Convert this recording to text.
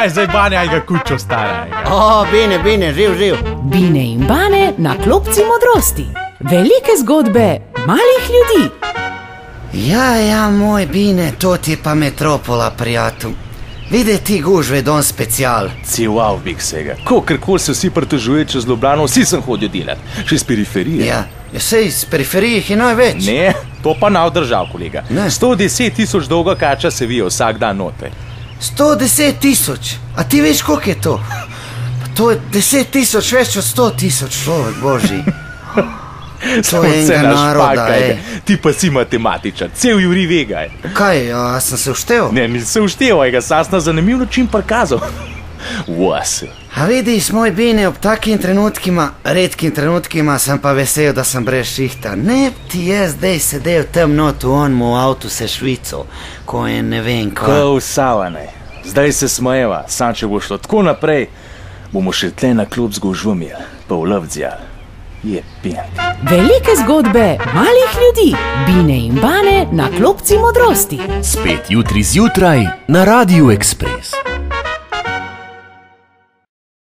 kaj zdaj Bane, aj ga kučo stara. Bene, živ. Bine in Bane na klopci modrosti. Velike zgodbe malih ljudi. Ja, moj Bine, to ti je pa metropola, prijatelj. Vidi ti gužve don special. Civav bi vsega. Kolikor se vsi pritožuje čez Ljubljano, vsi sem hodil delat. Še iz periferije. Ja, sej iz periferije jih je največ. Ne, to pa nav držav, kolega. 110 000 dolga kača se vije vsak dan noter. 110 000? A ti veš, koliko je to? To je 10 000 več od 100 000, človek božji. To je enega naroda, Ti pa si matematičar, cel Juri Vega. Kaj, a sem se vštel? Ne, nisem se vštel, ga sas na zanimiv način prikazal. Vase. A vidiš, moj Bine, ob takim trenutkima, redkim trenutkima, sem pa vesel, da sem brez šihta. Ne ti je zdaj sedel tam not v onmu avtu se Švico, ko je ne vem kaj. Ko usavane, zdaj se smejeva, sam če bo šlo tako naprej, bomo še tle na klub zgožvomil, pa v lovdzjal. Je pijat. Velike zgodbe malih ljudi. Bine in Bane na klopci modrosti. Spet jutri zjutraj na Radiu Ekspres.